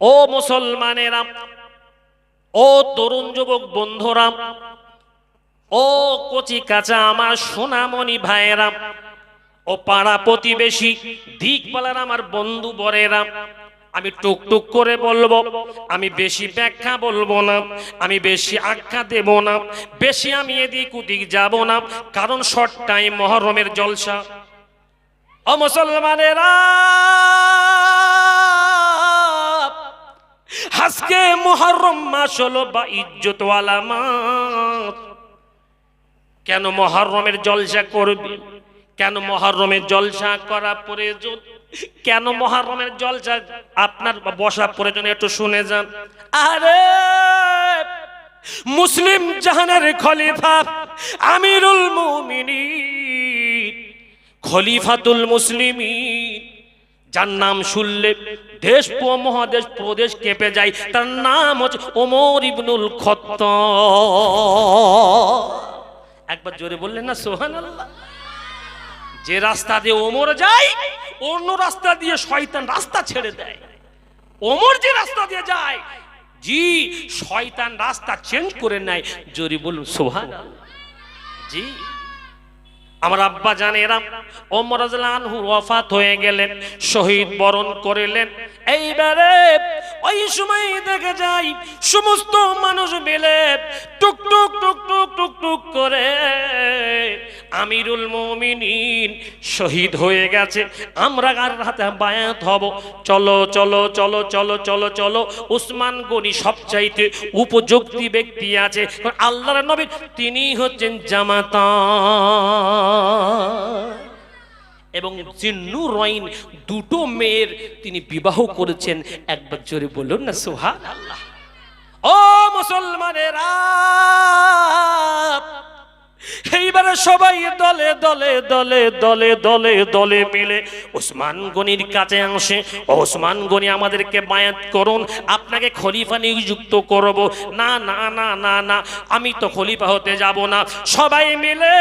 ও মুসলমানেরা, ও তরুণ যুবক বন্ধুরা, ও কচি কাঁচা আমার সোনামণি ভাইয়েরা, ও পাড়া প্রতিবেশী দিকপালার আমার বন্ধু বরেরা, আমি টুকটুক করে বলবো, আমি বেশি ব্যাখ্যা বলবো না, আমি বেশি আখ্যা দেব না, বেশি আমি এদিক ওদিক যাব না, কারণ শর্ট টাইম মুহররমের জলসা। ও মুসলমানেরা, আজকে মুহররম মাস হলো বা ইজ্জতওয়ালা মাস। কেন মুহররমের জলসা করবে? কেন মুহররমের জলসা করা প্রয়োজন? কেন মুহররমের জলসা আপনার বসা প্রয়োজন? একটু শুনে যান। আরে মুসলিম জাহানের খলিফা আমিরুল মুমিনিন, খলিফাতুল মুসলিমিন, যার নাম শুনলে দেশ মহাদেশ প্রদেশ কেঁপে যায়, তার নাম হচ্ছে ওমর ইবনুল খাত্তাব। একবার জোরে বললেন না সুবহানাল্লাহ। যে রাস্তা দিয়ে ওমর যায়, অন্য রাস্তা দিয়ে শয়তান রাস্তা ছেড়ে দেয়। ওমর যে রাস্তা দিয়ে যায়, জি শয়তান রাস্তা চেঞ্জ করে নেয়। জোরে বলুন সুবহানাল্লাহ। জি আমার আব্বা জানেরা ওমর রাদিয়াল্লাহু আনহু ওয়াফাত হয়ে গেলেন, শহীদ বরণ করলেন। এইবারে ওই সময় দেখা যায় সমস্ত মানুষ মিলে টুকটুক টুকটুক টুকটুক করে আমিরুল মুমিনিন শহীদ হয়ে গেছে, আমরা কার হাতে বায়াত হব? চলো চলো চলো চলো চলো চলো। উসমান গনি সবচাইতে উপযুক্ত ব্যক্তি আছে, আল্লাহর নবী তিনি হচ্ছেন জামাতা এবং জিন্নুরাইন, দুটো মেয়ের তিনি বিবাহ করেছেন। একবার জোরে বলুন না সুবহানাল্লাহ। ও মুসলমানেরা, এইবারে সবাই দলে দলে দলে দলে দলে দলে মিলে ওসমান গনির কাছে আসে। ওসমান গনি আমাদেরকে বায়াত করুন, আপনাকে খলিফা নিযুক্ত করব। না না না না না, আমি তো খলিফা হতে যাব না। সবাই মিলে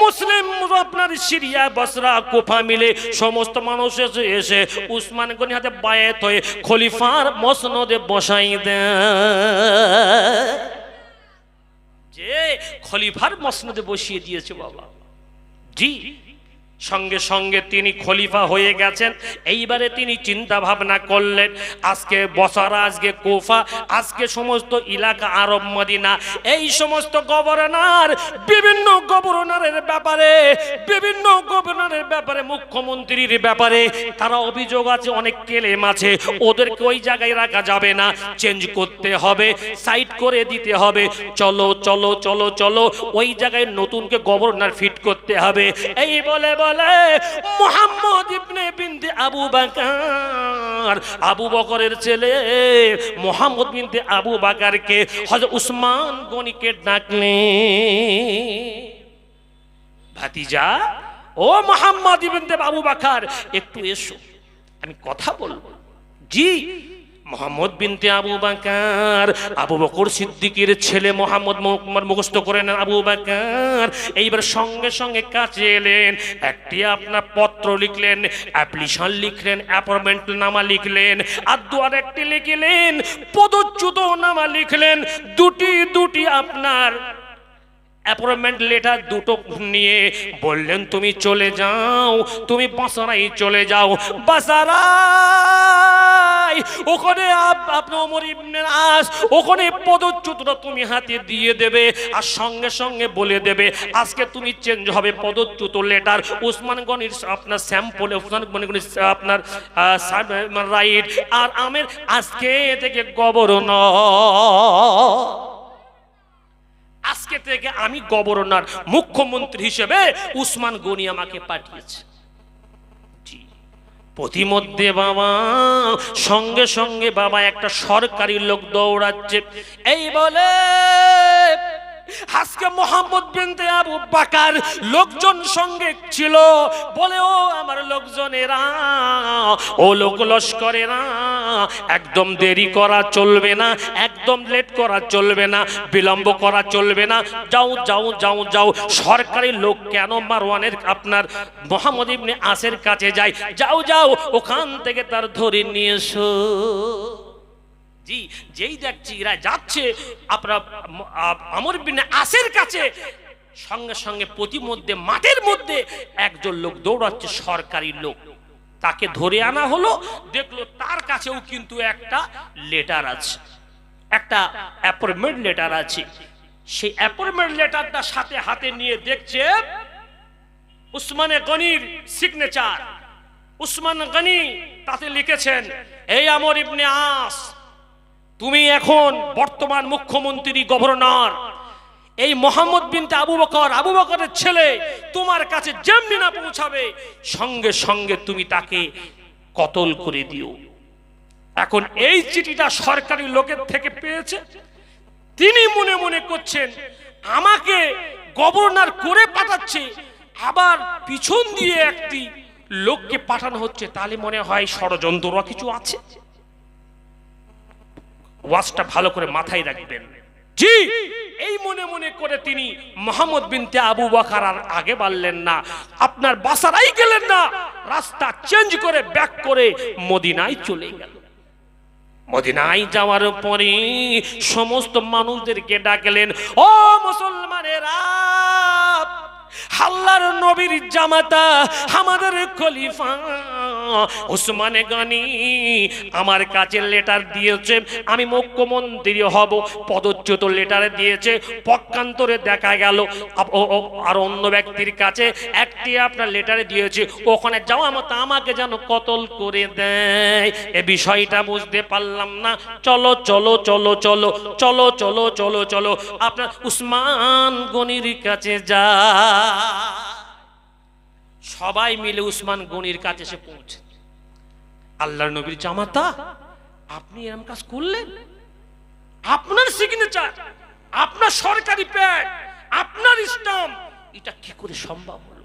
মুসলিম আপনার সিরিয়া বসরা কুফা মিলে সমস্ত মানুষ এসে ওসমান গনির হাতে বায়াত হয়ে খলিফার মসনদে বসাই দেয়। যে খলিফার মসনদে বসিয়ে দিয়েছে বাবা। জি সঙ্গে সঙ্গে তিনি খলিফা হয়ে গেছেন। এইবারে তিনি চিন্তা ভাবনা করলেন, আজকে বসরা, আজকে কুফা, আজকে সমস্ত এলাকা আরব মদিনা, এই সমস্ত গভর্নর, বিভিন্ন গভর্নরের ব্যাপারে, বিভিন্ন গভর্নরের ব্যাপারে, মুখ্যমন্ত্রীর ব্যাপারে তারা অভিযোগ আছে, অনেক ক্লেম আছে, ওদেরকে ওই জায়গায় রাখা যাবে না, চেঞ্জ করতে হবে, সাইড করে দিতে হবে। চলো চলো চলো চলো, ওই জায়গায় নতুনকে গভর্নর ফিট করতে হবে। এই বলে মুহাম্মদ ইবনে বিনতে আবু বকর, আবু বকরের ছেলে মুহাম্মদ বিনতে আবু বকরকে হযরত উসমান গনিকে ডাকলেন, ভাতিজা ও মুহাম্মদ ইবনে আবু বকর, একটু এসো, আমি কথা বলবো। জি মোহাম্মদ বিনতে আবু বকর, আবু বকর সিদ্দিকের ছেলে মোহাম্মদ মুখস্থ করে নেন আবু বকর। এইবার সঙ্গে সঙ্গে কাছে এলেন, একটি আপনার পত্র লিখলেন, অ্যাপ্লিকেশন লিখলেন, অ্যাপয়েন্টমেন্ট নামা লিখলেন, আর দুয়ার একটি লিখলেন, পদচ্যুত নামা লিখলেন, দুটি দুটি আপনার অ্যাপয়েন্টমেন্ট লেটার দুটো নিয়ে বললেন তুমি চলে যাও, তুমি বসরায় চলে যাও। বসরায় ওখানে আপনি ওমর ইবনে আস, ওখানে পদচ্যুতটা তুমি হাতে দিয়ে দেবে, আর সঙ্গে সঙ্গে বলে দেবে আজকে তুমি চেঞ্জ হবে পদচ্যুত লেটার। উসমান গনির আপনার স্যাম্পল, উসমান গনির আপনার রাইট, আর আমের আজকে থেকে গভর্নর, আজকে থেকে আমি গভর্নর, মুখ্যমন্ত্রী হিসেবে উসমান গনি আমাকে পাঠিয়েছে। প্রতিমধ্যে বাবা সঙ্গে সঙ্গে বাবা একটা সরকারি লোক দৌড়াচ্ছে। এই বলে আজকে মোহাম্মদ বিনতে আবু বকর লোকজন সঙ্গে ছিল, বলে ও আমার লোকজনেরা, ও লোক লস্করেরা, একদম দেরি করা চলবে না, একদম লেট করা চলবে না, বিলম্ব করা চলবে না, যাও যাও যাও যাও। সরকারি লোক কেন মারওয়ানের আপনার মোহাম্মদ ইবনে আসের কাছে যায়, যাও যাও ওখান থেকে তার ধরে নিয়ে এসো। যেই দেখছি এরা যাচ্ছে আপনার আমর বিন আসের কাছে, সঙ্গে সঙ্গে প্রতিমধ্যে মাঠের মধ্যে একজন লোক দৌড়াচ্ছে, সরকারি লোক। তাকে ধরে আনা হলো, দেখলো তার কাছেও কিন্তু একটা লেটার আছে, একটা অ্যাপয়েন্টমেন্ট লেটার আছে। সেই অ্যাপয়েন্টমেন্ট লেটারটা সাথে হাতে নিয়ে দেখছে উসমানে গনির সিগনেচার। উসমান গনি তাতে লিখেছেন, এই আমর ইবনে আস, তুমি এখন বর্তমান মুখ্যমন্ত্রী, গভর্নর। এই মোহাম্মদ বিনতে আবু বকরের ছেলে তোমার কাছে যেমনি না পৌঁছাবে, সঙ্গে সঙ্গে তুমি তাকে কতল করে দিও। এখন এই চিঠিটা সরকারি লোকের থেকে পেয়েছে, তিনি মনে মনে করছেন আমাকে গভর্নর করে পাঠাচ্ছে, আবার পিছন দিয়ে একটি লোককে পাঠানো হচ্ছে, তাহলে মনে হয় ষড়যন্ত্র কিছু আছে। ওয়াজটা ভালো করে মাথায় রাখবেন। জি, এই মনে মনে করে তিনি মোহাম্মদ বিনতে আবু বকর আর আগে বাড়লেন না, আপনার বাসারাই গেলেন না, রাস্তা চেঞ্জ করে ব্যাক করে মদিনায় চলে গেল। মদিনায় যাওয়ার পরে সমস্ত মানুষদেরকে ডাকলেন, ও মুসলমানেরা, আল্লাহর নবীর জামাতা আমাদের খলিফা উসমানে গনি আমার কাছে লেটার দিয়েছে, আমি মুখ্যমন্ত্রী হব, পদচ্যুত লেটার দিয়েছে। পক্ষান্তরে দেখা গেল আর অন্য ব্যক্তির কাছে একটি আপনার লেটারে দিয়েছে, ওখানে যাওয়া মতো আমাকে যেন কতল করে দেয়। এ বিষয়টা বুঝতে পারলাম না, চলো চলো চলো চলো চলো চলো চলো চলো আপনার উসমান গনির কাছে যা। সবাই মিলে উসমান গনির কাছে এসে পৌঁছে, আল্লাহর নবীর জামাতা আপনি এরকম কাজ করলেন, আপনার সিগনেচার, আপনার সরকারি প্যাড, আপনার স্টাম্প, এটা কি করে সম্ভব হলো?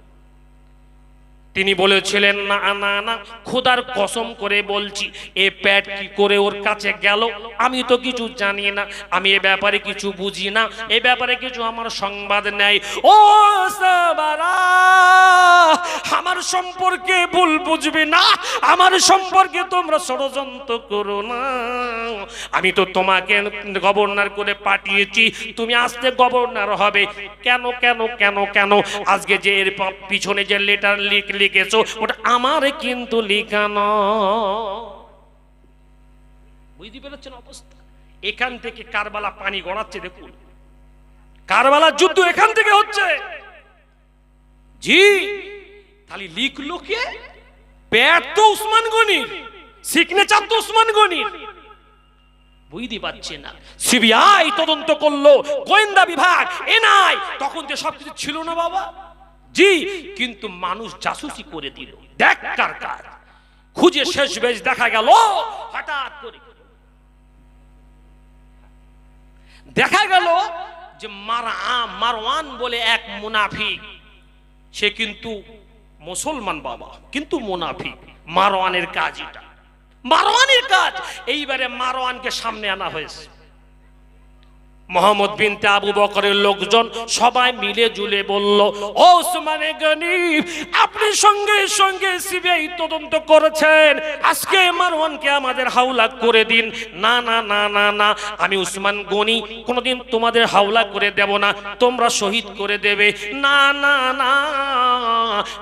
তিনি বলেছিলেন, না না না, খোদার কসম করে বলছি, এ প্যাড কি করে ওর কাছে গেল আমি তো কিছু জানি না, আমি এ ব্যাপারে কিছু বুঝি না, এ ব্যাপারে কিছু আমার সংবাদ নেই। ও সাবারা, আমার সম্পর্কে ভুল বুঝবে না, আমার সম্পর্কে তোমরা ষড়যন্ত্র করো না। আমি তো তোমাকে গভর্নর করে পাঠিয়েছি, তুমি আজকে গভর্নর হবে। কেন কেন কেন কেন? আজকে যে এর পিছনে যে লেটার লিখেছো ওটা আমার কিন্তু লিখানো। বুঝতে পেরেছেন অবস্থা? এখান থেকে কারবালা পানি গড়াচ্ছে, দেখুন কারবালার যুদ্ধ এখান থেকে হচ্ছে। জি, তাহলে লিখলো কে? প্যাড তো উসমান গনির, সিগনেচার তো উসমান গনির। বুঝতে পারছে না। সিবিআই তদন্ত করলো, গোয়েন্দা বিভাগ, এনআই, তখন যে সবকিছু ছিল না বাবা। জি, কিন্তু মানুষ জাসুসি করে দিল, দেখ কার কাজ। খুঁজে শেষ বেশ দেখা গেল, হঠাৎ করে দেখা গেল যে মারওয়ান বলে এক মুনাফিক, সে কিন্তু মুসলমান বাবা, কিন্তু মুনাফিক। মারওয়ানের কাজ এটা, মারওয়ানের কাজ। এইবারে মারওয়ানকে সামনে আনা হয়েছে। মোহাম্মদ বিনতে আবু বকরের লোকজন সবাই মিলে জুলে বলল, ও উসমানে গনি, আপনি সঙ্গে সঙ্গে সিবিআই তদন্ত করেছেন, আজকে মারওয়ানকে আমাদের হাওলা করে দিন। না না না না না, আমি উসমান গনি কোনোদিন তোমাদের হাওলা করে দেব না, তোমরা শহীদ করে দেবে। না না না,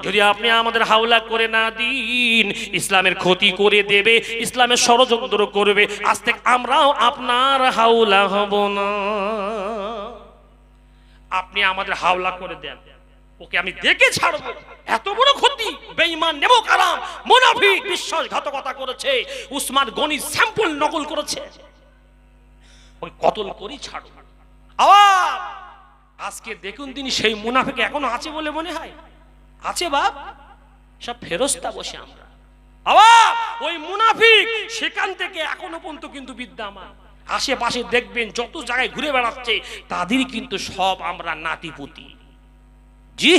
যদি আপনি আমাদের হাওলা করে না দিন, ইসলামের ক্ষতি করে দেবে, ইসলামের ষড়যন্ত্র করবে, আজ থেকে আমরাও আপনার হাওলা হব না। আপনি আমাদের হাওলা করে দেন, ওকে আমি দেখে ছাড়বো। এত বড় ক্ষতি, বেঈমান, নেবকারাম, মুনাফিক, বিশ্বাসঘাতকতা করেছে, উসমান গনি স্যাম্পল নকল করেছে, ওই কতল করি ছাড়বো। আবার আজকে দেখুন তিনি সেই মুনাফিক এখনো আছে বলে মনে হয়? আছে বাপ, সব ফেরস্তা বসে আমরা। আবার ওই মুনাফিক সেখান থেকে এখনো পর্যন্ত কিন্তু বিদ্যমান। আশেপাশে দেখবেন যত জায়গায় ঘুরে বেড়াচ্ছে, তাদের কিন্তু সব আমরা নাতিপুতি। জি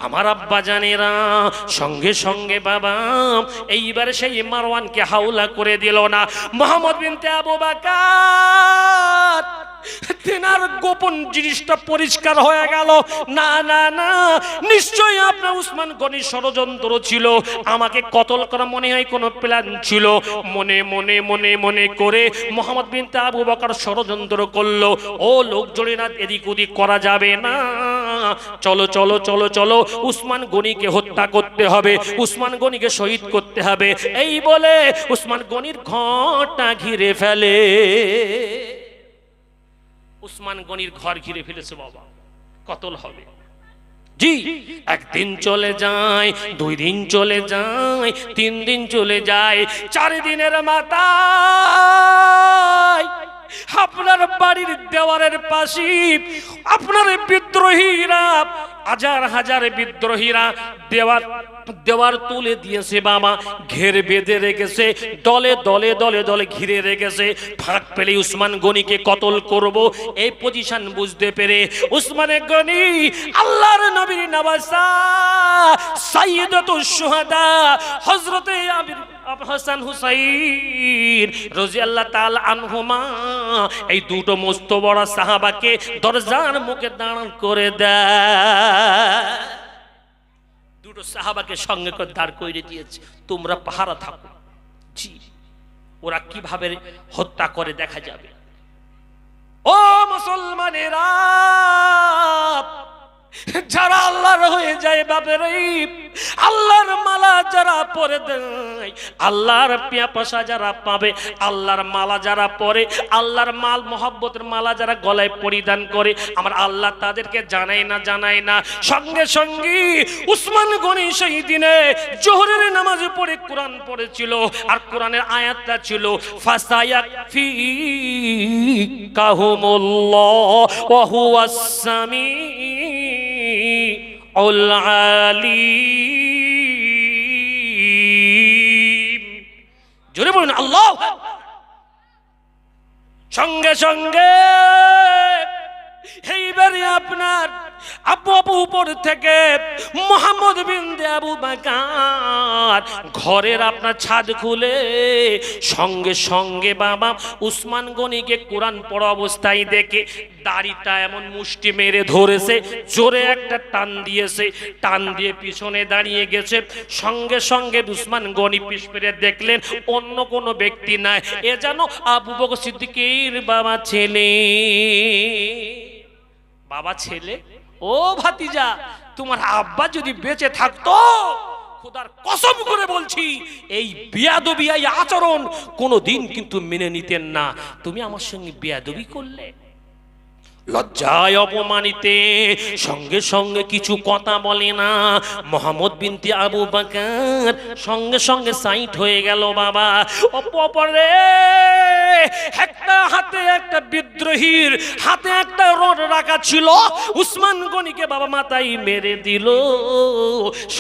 আমার আব্বা জানেরা সঙ্গে সঙ্গে বাবা এইবার সেই মারওয়ানকে হাওলা করে দিল না। মুহাম্মদ বিনতে আবু বকর তেনার গোপন জিনিসটা পরিষ্কার হয়ে গেল। না না না, নিশ্চয়ই আপনার উসমান গনি ষড়যন্ত্র ছিল, আমাকে কতল করা মনে হয় কোনো প্ল্যান ছিল। মনে মনে মনে মনে করে মুহাম্মদ বিনতে আবু বকর ষড়যন্ত্র করলো। ও লোকজনেরা, এদিক ওদিক করা যাবে না, চলো চলো চলো চলো, উসমান গনিকে হত্যা করতে হবে, উসমান গনিকে শহীদ করতে হবে। এই বলে উসমান গনির ঘরটা ঘিরে ফেলে। উসমান গনির ঘর ঘিরে ফেলেছে বাবা, কতল হবে। জি একদিন চলে যায়, 2 দিন চলে যায়, 3 দিন চলে যায়, 4 দিনের মাথায় আপনার বাড়ির দেওয়ারের পাশে আপনার বিদ্রোহীরা, হাজার হাজার বিদ্রোহীরা দেওয়ার তুলে দিয়েছে বাবা, ঘের বেঁধে রেখেছে, দলে দলে দলে দলে ঘিরে রেখেছে। ফাঁক পেলে উসমান গনিকে কতল করব, এই পজিশন বুঝতে পেরে উসমান গনি আল্লাহর নবীর নওয়াজা সাইয়্যিদাতুশ শুহাদা হযরতে হাসান হুসাইন রাদিয়াল্লাহু তাআলা আনহুমা, এই দুটো মস্ত বড় সাহাবাকে দরজার মুখে দাঁড় করে দেয়। দুটো সাহাবাকে সঙ্গে করে দাঁড় করিয়ে দিয়েছে, তোমরা পাহারা থাকো। জি ওরা কিভাবে হত্যা করে দেখা যাবে। ও মুসলমানেরা, যারা আল্লাহর হয়ে যায় বাপের, আল্লাহর মালা যারা পরে দেয়, আল্লাহর পিয়াপসা যারা পাবে, আল্লাহর মালা যারা পরে, আল্লাহর মাল মহব্বতের মালা যারা গলায় পরিধান করে, আমার আল্লাহ তাদেরকে জানায় না। সঙ্গে সঙ্গে উসমান গনি সেই দিনে জোহরের নামাজ পড়ে কোরআন পড়েছিল, আর কোরআনের আয়াতটা ছিল ফাসায়াকফিকাহুমুল্লাহ ওয়া হুয়াস সামিউল আলিম। জোরে বলুন আল্লাহু আকবার। সঙ্গে সঙ্গে এইবারে আপনার আবু উপর থেকে মুহাম্মদ বিনতে আবু বকর ঘরের আপনার ছাদ খুলে সঙ্গে সঙ্গে বাবা উসমান গনিকে কোরআন পড়া অবস্থায় দেখে দাড়িটা এমন মুষ্টি মেরে ধরেছে, জোরে একটা টান দিয়েছে, টান দিয়ে পিছনে দাঁড়িয়ে গেছে। সঙ্গে সঙ্গে উসমান গনি পিছ ফিরে দেখলেন অন্য কোনো ব্যক্তি নাই, এ যেন আবু বকর সিদ্দিকের বাবা ছেলে। বাবা ছেলে, ও ভাতিজা, তোমার আব্বা যদি বেঁচে থাকতো, খোদার কসম করে বলছি এই বেয়াদবি এই আচরণ কোনোদিন কিন্তু মেনে নিতেন না। তুমি আমার সঙ্গে বেয়াদবি করলে। লজ্জায় অপমানিতে সঙ্গে সঙ্গে কিছু কথা বলে না। মুহাম্মদ বিনতে আবু বকর সঙ্গে সঙ্গে সাইট হয়ে গেল বাবা। অপরে একটা হাতে একটা বিদ্রোহীর হাতে একটা রড রাখা ছিল, উসমান গনিকে বাবা মাথায় মেরে দিল।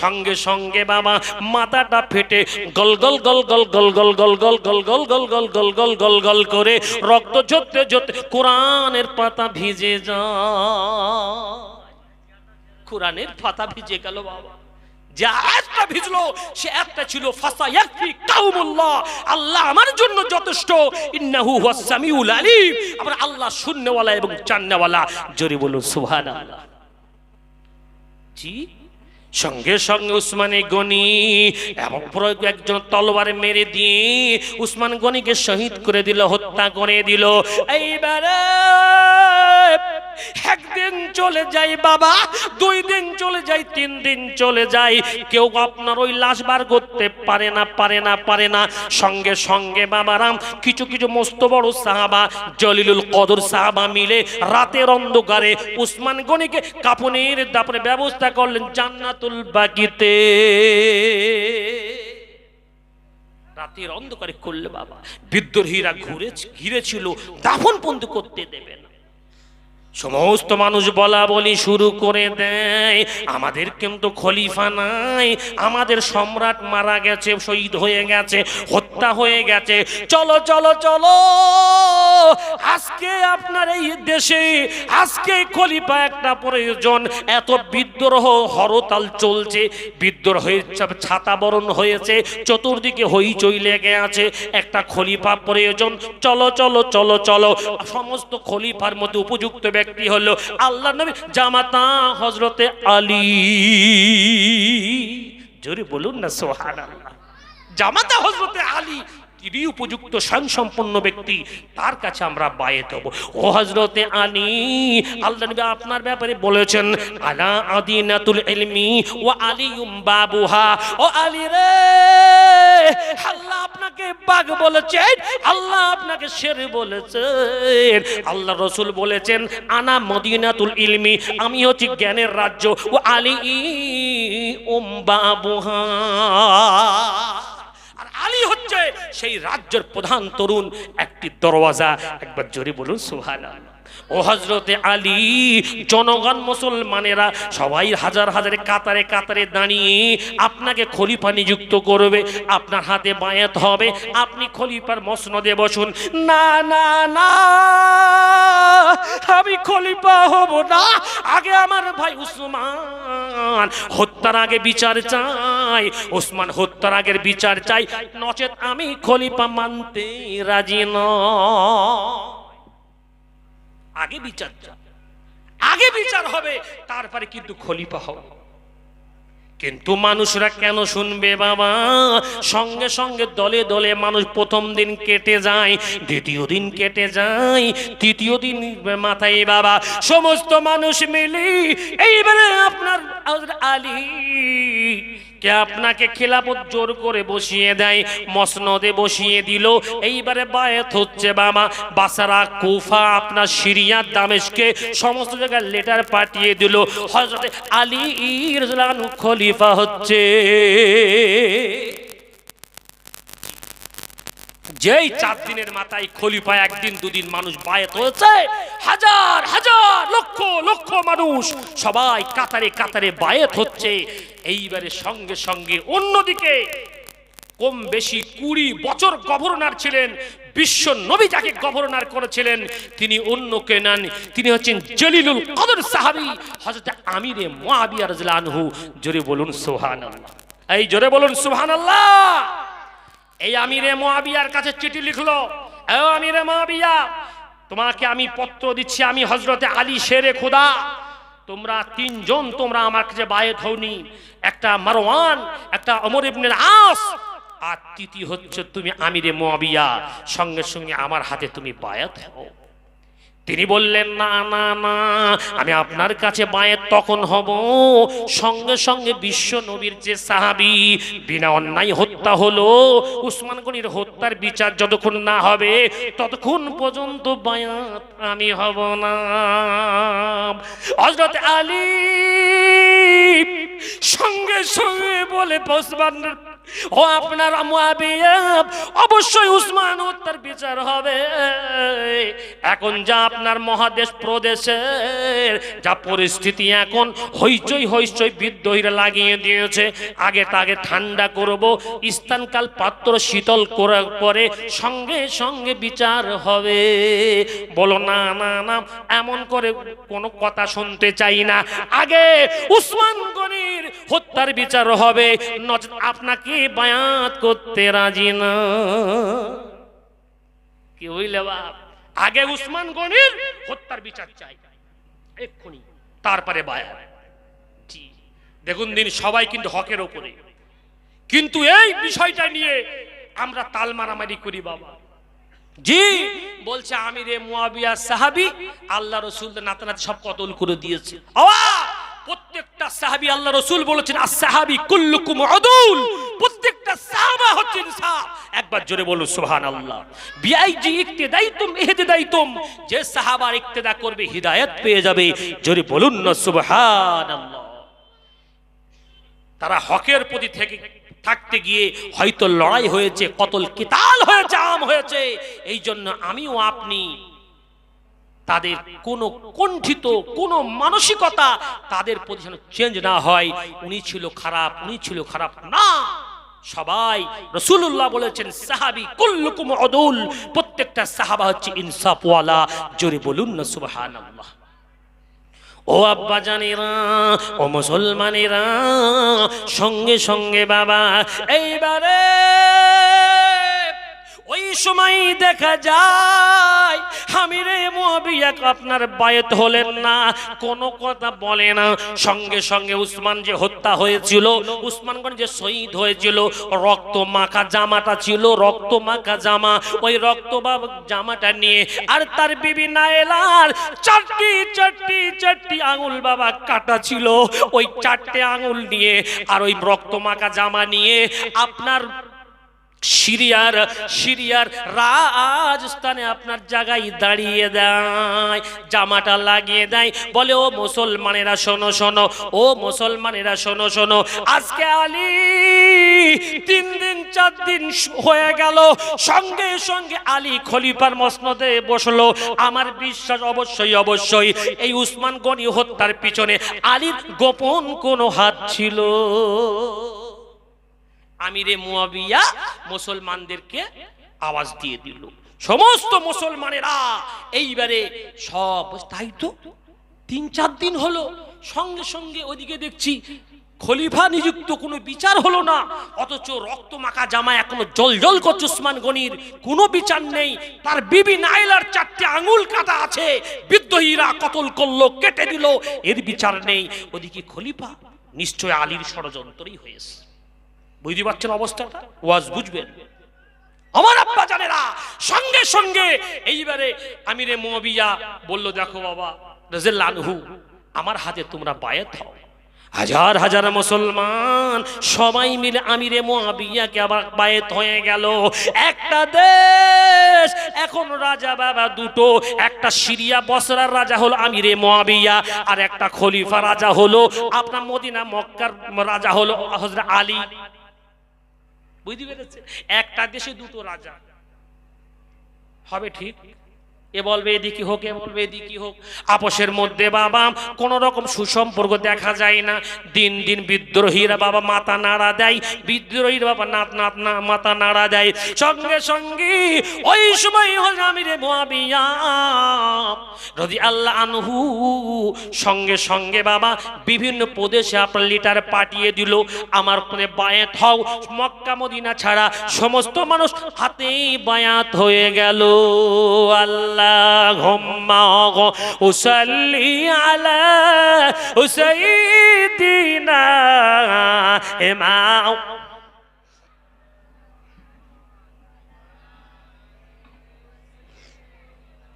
সঙ্গে সঙ্গে বাবা মাথাটা ফেটে গল গল গল গল গল গল গল গল গল গল গল গল গল গল গল গল করে রক্ত ঝরতে ঝরতে কোরআনের পাতা ভিজে কোরআনের পাতা ভিজে গেল বাবা। যে আয়াতটা ভিজলো সে একটা ছিল ফাসায়াকফিকাহুমুল্লাহ, আল্লাহ আমার জন্য যথেষ্ট, ইন্নাহু হুয়াস সামিউল আলিম, আমরা আল্লাহ শুননেওয়ালা এবং জাননেওয়ালা। জোরে বলুন সুবহানাল্লাহ। জি সঙ্গে সঙ্গে উসমান গনি এমন একজন তলোয়ারে মেরে দিয়ে উসমান গনিকে শহীদ করে দিল, হত্যা করে দিল। এইবারে একদিন চলে যায় বাবা, 2 দিন চলে যায়, 3 দিন চলে যায়, কেউ আপনার ওই লাশ বার করতে পারে না। সঙ্গে সঙ্গে বাবারাম কিছু কিছু মস্ত বড় সাহাবা, জলিলুল কদর সাহাবা মিলে রাতের অন্ধকারে উসমান গনিকে কাফনের দাফনের ব্যবস্থা করলেন জান্নাতুল বাকিতে। রাতের অন্ধকারে করলে বাবা, বিদ্রোহীরা ঘিরেছিল, দাফন বন্ধ করতে দেবে না। সমস্ত মানুষ বলা বলি শুরু করে দেয়, আমাদের কিন্তু খলিফা নাই, আমাদের সম্রাট মারা গেছে, শহীদ হয়ে গেছে, হত্যা হয়ে গেছে, চলো চলো চলো আজকে আপনার এই দেশে আজকে খলিফা একটা প্রয়োজন। এত বিদ্রোহ হরতাল চলছে, বিদ্রোহের ছাতা বরণ হয়েছে, চতুর্দিকে হইচই লেগে আছে, একটা খলিফা প্রয়োজন, চলো চলো চলো চলো। সমস্ত খলিফার মধ্যে উপযুক্ত ব্যক্তি হলো আল্লাহর নবী জামাতা হযরতে আলী। জোরে বলুন না সুবহানাল্লাহ। জামাতা হযরতে আলী, তিনি উপযুক্ত স্বয়ংসম্পন্ন ব্যক্তি, তার কাছে আমরা বায়াত হব। ও হযরতে আলী, আল্লাহ নবী আপনার ব্যাপারে বলেছেন আলা আদিনাতুল ইলমি ওয়া আলিয়ুম বাবুহা। ও আলী রে, আল্লাহ আপনাকে বাঘ বলেছেন, আল্লাহ আপনাকে শের বলেছেন, আল্লাহ রাসূল বলেছেন আনা মদিনাতুল ইলমি, আমি হচ্ছি জ্ঞানের রাজ্য, ও আলী বাবুহা, আলী হচ্ছে সেই রাজ্যের প্রধান তরুণ, একটি দরওয়াজা। একবার জোরে বলুন সুবহানাল্লাহ। ও হযরতে আলী, জনগণ মুসলমানেরা সবাই হাজার হাজার কাতারে কাতারে দাঁড়িয়ে আপনাকে খলিফা নিযুক্ত করবে, আপনার হাতে বায়াত হবে, আপনি খলিফার মসনদে বসুন। না না না, আমি খলিফা হব না, আগে আমার ভাই উসমান হত্যার আগে বিচার চাই, উসমান হত্যার আগের বিচার চাই, নচেত আমি খলিফা মানতে রাজি নই। আগে বিচার চাই, আগে বিচার হবে, তারপরে কিন্তু খলিফা হবে। কিন্তু মানুষরা কেন শুনবে বাবা? সঙ্গে সঙ্গে দলে দলে মানুষ প্রথম দিন কেটে যায়, দ্বিতীয় দিন কেটে যায়, তৃতীয় দিন মাথায় বাবা সমস্ত মানুষ মিলি এইবারে আপনার আলী কে আপনাকে খেলাফত জোর করে বসিয়ে দেয়, মসনদে বসিয়ে দিল। এইবারে বায়াত হচ্ছে বাবা, বাসরা, কুফা, আপনার সিরিয়া, দামেস্কে সমস্ত জায়গায় লেটার পাঠিয়ে দিল, হযরত আলী রাদিয়াল্লাহু আনহু খলিফা হচ্ছে। যেই 4 দিনের মাথায় খলিফা, একদিন দুদিন মানুষ বায়াত হয়েছে, হাজার হাজার লক্ষ লক্ষ মানুষ সবাই কাতারে কাতারে বায়াত হচ্ছে। এইবারে সঙ্গে সঙ্গে অন্যদিকে কম বেশি 20 বছর গভর্নর ছিলেন বিশ্ব নবী, যাকে গভর্নর করেছিলেন তিনি অন্য কে নন, তিনি হচ্ছেন জলিলুল কদর সাহাবী হযরত আমিরে মুআবিয়া রাদিয়াল্লাহু আনহু। জোরে বলুন সুবহানাল্লাহ, এই জোরে বলুন সুবহানাল্লাহ। এই আমিরে মুআবিয়ার কাছে চিঠি লিখলো, ও আমিরে মুআবিয়া, তোমাকে আমি পত্র দিচ্ছি, আমি হযরতে আলী শেরে খোদা, তোমরা 3 জন তোমরা আমার কাছে বায়াত হওনি, একটা মারওয়ান, একটা ওমর ইবনে আস, আর তৃতীয় হচ্ছে তুমি আমিরে মুআবিয়া, সঙ্গে সঙ্গে আমার হাতে তুমি বায়াত হও। তিনি বললেন না না না, আমি আপনার কাছে বায়াত তখন হব সঙ্গে সঙ্গে বিশ্ব নবীর যে সাহাবী বিনা অন্যায় হত্যা হলো, উসমান গনির হত্যার বিচার যতক্ষণ না হবে ততক্ষণ পর্যন্ত বায়াত আমি হব না। হযরত আলী সঙ্গে সঙ্গে বলে ওসমান, ও আপনার মুআবিয়া, অবশ্যই উসমান হত্যার বিচার হবে। এখন যা আপনার মহাদেশ প্রদেশের যা পরিস্থিতি, এখন হইচই হইচই বিদ্রোহীরা লাগিয়ে দিয়েছে, আগে তাকে ঠান্ডা করব, স্থানকাল পাত্র শীতল করার পরে সঙ্গে সঙ্গে বিচার হবে। বলো না না না, এমন করে কোনো কথা শুনতে চাই না, আগে উসমান গনির হত্যার বিচার হবে, নচেত আপনাকে বায়াত করতে রাজি না। কি হইলে বাপ, আগে উসমান গনির হত্যার বিচার চাই এক্ষুনি, তারপরে বায়াত। দেখুন দিন সবাই কিন্তু হকের উপরে, কিন্তু এই বিষয়টা নিয়ে আমরা তাল মারামারি করি বাবা। জি বলছে আমিরে মুআবিয়া সাহাবী, আল্লাহ রাসূল নাতানাতি সব কতল করে দিয়েছে। প্রত্যেকটা সাহাবী আল্লাহ রাসূল বলেছেন as-সাহাবী কুল্লুকুম উদুল, প্রত্যেকটা সাহাবা হচ্ছেন ইনসাফ। একবার জোরে বলুন সুবহানাল্লাহ। বিআইজি ইক্তেদাইতুম ইহতেদাইতুম, যে সাহাবার ইক্তেদা করবে হিদায়াত পেয়ে যাবে। জোরে বলুন না সুবহানাল্লাহ। তারা হকের প্রতি থেকে থাকতে গিয়ে হয়তো লড়াই হয়েছে, কতল কিতাল হয়েছে, আম হয়েছে, এই জন্য আমিও আপনি তাদের কোনো কণ্ঠিত কোনো মানসিকতা তাদের প্রতি যেন চেঞ্জ না হয়, উনি ছিল খারাপ না। সবাই রাসূলুল্লাহ বলেছেন সাহাবী কুল্লুকুম উদুল, প্রত্যেকটা সাহাবা হচ্ছে ইনসাফওয়ালা। জোরে বলুন না সুবহানাল্লাহ। ও আব্বা জানেরা, ও মুসলমানেরা, সঙ্গে সঙ্গে বাবা এইবারে ওই সময় দেখা যায় আমিরে মুআবিয়া আপনার বায়াত হলেন না, কোনো কথা বলে না। সঙ্গে সঙ্গে উসমান যে হত্যা হয়েছিল, উসমানগণ যে শহীদ হয়েছিল, রক্ত মাখা জামাটা ছিল, রক্ত মাখা জামা, ওই রক্ত জামাটা নিয়ে আর তার বিবি নাইলার চারটি আঙুল বাবা কাটা ছিল, ওই 4টে আঙুল নিয়ে আর ওই রক্ত মাখা জামা নিয়ে আপনার সিরিয়ার রাজস্থানে আপনার জায়গায় দাঁড়িয়ে দেয়, জামাটা লাগিয়ে দেয়, বলে ও মুসলমানেরা শোনো শোনো, ও মুসলমানেরা শোনো শোনো, আজকে আলী 3 দিন 4 দিন হয়ে গেল, সঙ্গে সঙ্গে আলী খলিফার মসনদে বসলো। আমার বিশ্বাস অবশ্যই এই উসমান গনি হত্যার পিছনে আলীর গোপন কোনো হাত ছিল। আমিরে মুআবিয়া মুসলমানদেরকে আওয়াজ দিয়ে দিল, সমস্ত মুসলমানেরা এইবারে সব, তাই তো 3-4 দিন হলো, সঙ্গে সঙ্গে ওদিকে দেখছি খলিফা নিযুক্ত কোনো বিচার হলো না, অথচ রক্ত মাখা জামা এখনো জল করছে উসমান গনির, কোনো বিচার নেই। তার বিবি নাইলার 4টে আঙুল কাটা আছে, বিদ্রোহীরা কতল করলো, কেটে দিল, এর বিচার নেই। ওদিকে খলিফা, নিশ্চয় আলীর ষড়যন্ত্রই হয়েছে। বুঝতে পারছেন অবস্থাটা? ওয়াজ বুঝবেন আমার আব্বা জানেরা। সঙ্গে সঙ্গে এইবারে আমিরে মুআবিয়া বলল, দেখো বাবা রাদিয়াল্লাহু আনহু, আমার হাতে তোমরা বায়াত হও। হাজার হাজার মুসলমান সবাই মিলে আমিরে মুআবিয়াকে আবার বায়াত হয়ে গেল। একটা দেশ এখন রাজা বাবা দুটো, একটা সিরিয়া বসরার রাজা হলো আমিরে মুআবিয়া, আর একটা খলিফা রাজা হলো আপনার মদিনা মক্কার রাজা হলো হযরত আলী। বুঝতে পেরেছে? একটা দেশে দুটো রাজা হবে, ঠিক? এ বলবে এদিকে হোক, এ বলবে এদিকে হোক, আপোষের মধ্যে বাবা কোন রকম সুসম্পর্ক দেখা যায় না। দিন দিন বিদ্রোহীরা বাবা মাথা নাড়া দেয়, বিদ্রোহীরা বাবা মাথা নাড়া দেয়। সঙ্গে সঙ্গে ওই সময় আমিরে মুআবিয়া রাদিয়াল্লাহু আনহু সঙ্গে সঙ্গে বাবা বিভিন্ন প্রদেশে আপনার লিটার পাঠিয়ে দিল, আমার কোনে বায়াত হও। মক্কা মদিনা ছাড়া সমস্ত মানুষ হাতেই বায়াত হয়ে গেল। আল্লাহুম্মা উসাল্লি আলা সাইয়্যিদিনা ইমাম।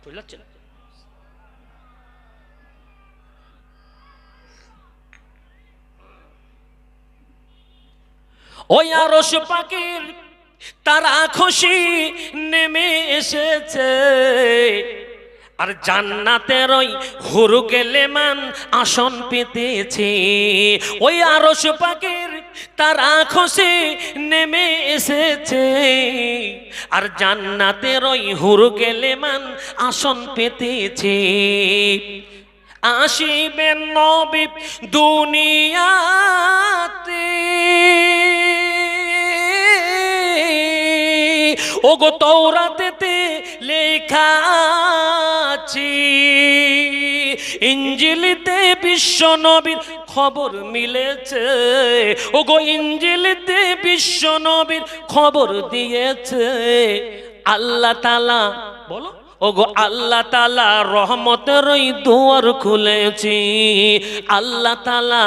বুঝলেন? ওই আরশ পাকের তারা খুশি নেমে এসেছে, আর জান্নাতের ওই হুরুকেলেমান আসন পেতেছে। ওই আরশ পাকের তারা খুশি নেমে এসেছে, আর জান্নাতের ওই হুরুকেলেমান আসন পেতেছে। আসিবেন নবী দুনিয়াতে, ওগো তাওরাতেতে লেখা আছে, ইনজিলিতে বিশ্ব নবীর খবর মিলেছে, ওগো ইনজিলিতে বিশ্ব নবীর খবর দিয়েছে আল্লাহ তাআলা। বলো, ওগো আল্লাহ তাআলা রহমতের ওই দুয়ার খুলেছি, আল্লাহ তাআলা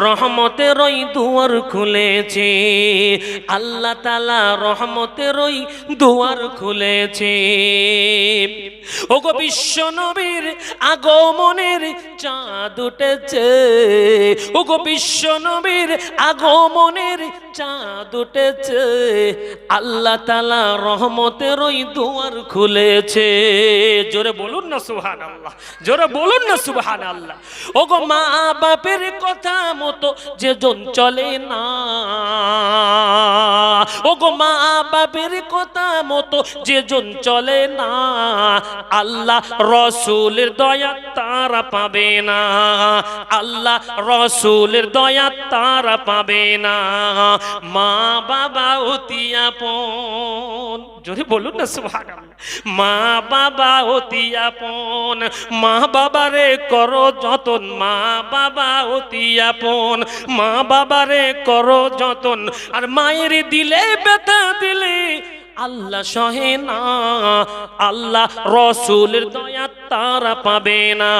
রহমতের ওই দুয়ার খুলেছি, আল্লাহ তাআলা রহমতের ওই দুয়ার খুলেছি। ওগো বিশ্ব নবীর আগমনের চাঁদ উঠেছে, ওগো বিশ্ব নবীর আগমনের চাঁদ উঠেছে, আল্লাহ তাআলা রহমতের ওই দুয়ার খুলেছে। জোরে বলুন না সুবহানাল্লাহ, জোরে বলুন না সুবহানাল্লাহ। ওগো মা বাপের কথা মতো যে জন চলে না, ওগো মা বাপের কথা মতো যে জন চলে না, আল্লাহ রসুলের দয়া তারা পাবে না, আল্লাহ রসুলের দয়া তারা পাবে না। মা বাবা অতি আপন, জোরে বলুন না সুবহানাল্লাহ। মা বাবা অতি আপন, মা বাবারে করো যতন, মা বাবা অতি আপন, মা বাবারে করো যতন। আর মায়ের দিলে ব্যথা দিলে আল্লাহ সহে না, আল্লাহ রসুলের দয়া তারা পাবে না,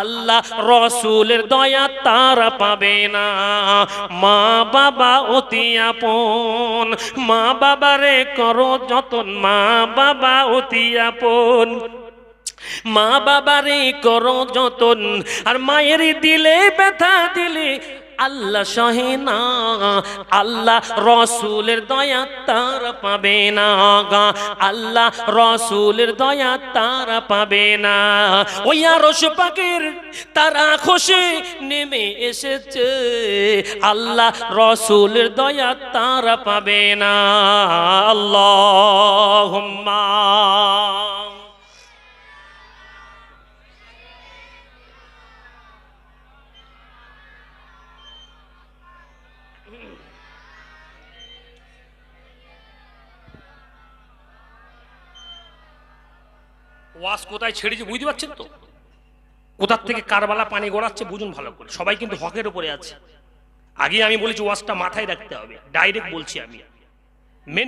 আল্লাহ রসুলের দয়া তারা পাবে না। মা বাবা অতি আপন, মা বাবারে করো যতন, মা বাবা অতি আপন, মা বাবারে করো যতন। আর মায়ের দিলে ব্যথা দিলে আল্লাহ সহে না, আল্লাহ রসুলের দয়া তারা পাবে না, আল্লাহ রসুলের দয়া তারা পাবে না। ওই আরশ পাকের তারা খসে নেমে এসেছে, আল্লাহ রসুলের দয়া তারা পাবে না। আল্লাহুম্মা ওয়াজ কোথায় ছেড়েছে বুঝতে পারছেন তো? কোথার থেকে কারবালা পানি গড়াচ্ছে বুঝুন ভালো করে। সবাই কিন্তু হকের উপরে আছে। আগে আমি বলেছি ওয়াজটা মাথায় রাখতে হবে, ডাইরেক্ট বলছি আমি।